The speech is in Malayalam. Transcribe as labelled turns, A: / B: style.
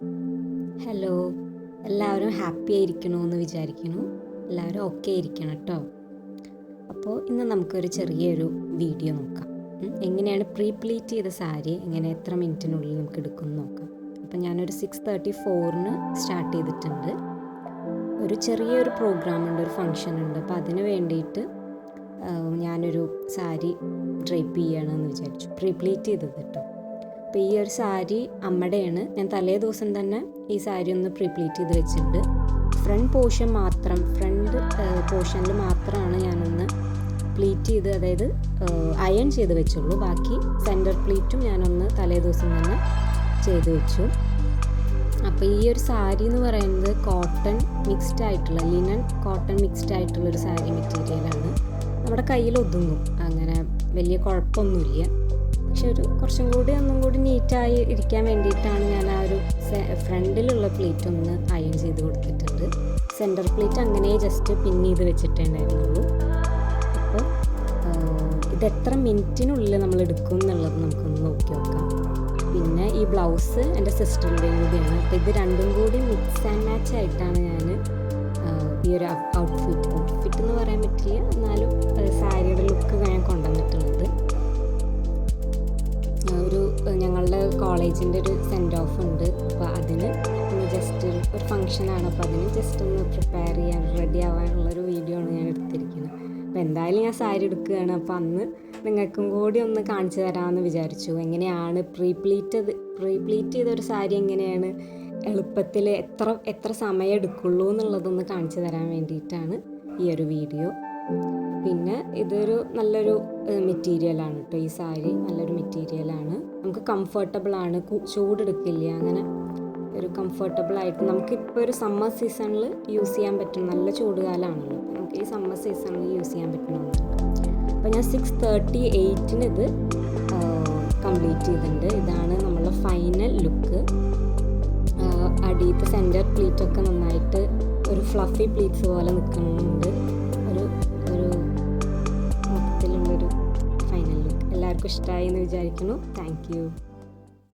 A: ഹലോ, എല്ലാവരും ഹാപ്പി ആയിരിക്കണമെന്ന് വിചാരിക്കുന്നു. എല്ലാവരും ഓക്കെ ആയിരിക്കണം കേട്ടോ. അപ്പോൾ ഇന്ന് നമുക്കൊരു ചെറിയൊരു വീഡിയോ നോക്കാം. എങ്ങനെയാണ് പ്ലീറ്റ് ചെയ്ത സാരി എങ്ങനെ എത്ര മിനിറ്റിനുള്ളിൽ നമുക്ക് എടുക്കുമെന്ന് നോക്കാം. അപ്പം ഞാനൊരു 6:34 സ്റ്റാർട്ട് ചെയ്തിട്ടുണ്ട്. ഒരു ചെറിയൊരു പ്രോഗ്രാം ഉണ്ട്, ഒരു ഫങ്ഷൻ ഉണ്ട്. അപ്പോൾ അതിന് വേണ്ടിയിട്ട് ഞാനൊരു സാരി ഡ്രൈപ്പ് ചെയ്യണമെന്ന് വിചാരിച്ചു. പ്ലീറ്റ് ചെയ്തത് കേട്ടോ. അപ്പോൾ ഈ ഒരു സാരി അമ്മയുടെയാണ്. ഞാൻ തലേ ദിവസം തന്നെ ഈ സാരി ഒന്ന് പ്ലീറ്റ് ചെയ്ത് വെച്ചിട്ടുണ്ട്. ഫ്രണ്ട് പോർഷനിൽ മാത്രമാണ് ഞാനൊന്ന് പ്ലീറ്റ് ചെയ്ത്, അതായത് അയൺ ചെയ്ത് വെച്ചുള്ളൂ. ബാക്കി സെൻറ്റർ പ്ലീറ്റും ഞാനൊന്ന് തലേ ദിവസം തന്നെ ചെയ്ത് വെച്ചു. അപ്പോൾ ഈ ഒരു സാരി എന്ന് പറയുന്നത് കോട്ടൺ മിക്സ്ഡ് ആയിട്ടുള്ള, ലിനൻ കോട്ടൺ മിക്സ്ഡ് ആയിട്ടുള്ളൊരു സാരി മെറ്റീരിയലാണ്. നമ്മുടെ കയ്യിൽ ഒതുങ്ങും, അങ്ങനെ വലിയ കുഴപ്പമൊന്നുമില്ല. പക്ഷെ കുറച്ചും കൂടി ഒന്നും കൂടി നീറ്റായി ഇരിക്കാൻ വേണ്ടിയിട്ടാണ് ഞാൻ ആ ഒരു ഫ്രണ്ടിലുള്ള പ്ലേറ്റ് ഒന്ന് അയൺ ചെയ്ത് കൊടുത്തിട്ടുണ്ട്. സെൻറ്റർ പ്ലേറ്റ് അങ്ങനെ ജസ്റ്റ് പിൻ ചെയ്ത് വെച്ചിട്ടുണ്ടായിരുന്നുള്ളൂ. അപ്പോൾ ഇത് എത്ര മിനിറ്റിനുള്ളിൽ നമ്മൾ എടുക്കും എന്നുള്ളത് നമുക്കൊന്ന് നോക്കി നോക്കാം. പിന്നെ ഈ ബ്ലൗസ് എൻ്റെ സിസ്റ്ററിൻ്റെയും കൂടിയാണ്. അപ്പോൾ ഇത് രണ്ടും കൂടി മിക്സ് ആൻഡ് മാച്ച് ആയിട്ടാണ് ഞാൻ ഈ ഒരു ഔട്ട്ഫിറ്റ് എന്ന് പറയാൻ പറ്റില്ല, എന്നാലും സാരിയുടെ ലുക്ക് ഞാൻ കൊണ്ടുവന്നിട്ടുള്ളത്. ഞങ്ങളുടെ കോളേജിൻ്റെ ഒരു സെൻഡ് ഓഫ് ഉണ്ട്. അപ്പോൾ അതിന് ജസ്റ്റ് ഒരു ഫങ്ഷനാണ്. അപ്പോൾ അതിന് ജസ്റ്റ് ഒന്ന് പ്രിപ്പയർ ചെയ്യാൻ റെഡി ആവാനുള്ളൊരു വീഡിയോ ആണ് ഞാൻ എടുത്തിരിക്കുന്നത്. അപ്പോൾ എന്തായാലും ഞാൻ സാരി എടുക്കുകയാണ്. അപ്പോൾ അന്ന് നിങ്ങൾക്കും കൂടി ഒന്ന് കാണിച്ചു തരാമെന്ന് വിചാരിച്ചു. എങ്ങനെയാണ് പ്ലീറ്റ് ചെയ്ത ഒരു സാരി എങ്ങനെയാണ് എളുപ്പത്തിൽ എത്ര സമയം എടുക്കുള്ളൂ എന്നുള്ളതൊന്ന് കാണിച്ചു തരാൻ വേണ്ടിയിട്ടാണ് ഈ ഒരു വീഡിയോ. പിന്നെ ഇതൊരു നല്ലൊരു മെറ്റീരിയലാണ് കേട്ടോ. ഈ സാരി നല്ലൊരു മെറ്റീരിയലാണ്, നമുക്ക് കംഫർട്ടബിളാണ്, ചൂടെടുക്കില്ല. അങ്ങനെ ഒരു കംഫർട്ടബിളായിട്ട് നമുക്കിപ്പോൾ ഒരു സമ്മർ സീസണിൽ യൂസ് ചെയ്യാൻ പറ്റും. നല്ല ചൂടുകാലമാണല്ലോ, നമുക്ക് ഈ സമ്മർ സീസണിൽ യൂസ് ചെയ്യാൻ പറ്റുന്നുണ്ട്. അപ്പോൾ ഞാൻ 6:38 ഇത് കംപ്ലീറ്റ് ചെയ്തിട്ടുണ്ട്. ഇതാണ് നമ്മളുടെ ഫൈനൽ ലുക്ക്. അടിയത്തെ സെൻറ്റർ പ്ലീറ്റൊക്കെ നന്നായിട്ട് ഒരു ഫ്ലഫി പ്ലീറ്റ്സ് പോലെ നിൽക്കുന്നുണ്ട്. ഒരു മൊത്തത്തിലുള്ളൊരു ഫൈനൽ ലുക്ക് എല്ലാവർക്കും ഇഷ്ടമായി എന്ന് വിചാരിക്കുന്നു. Thank you.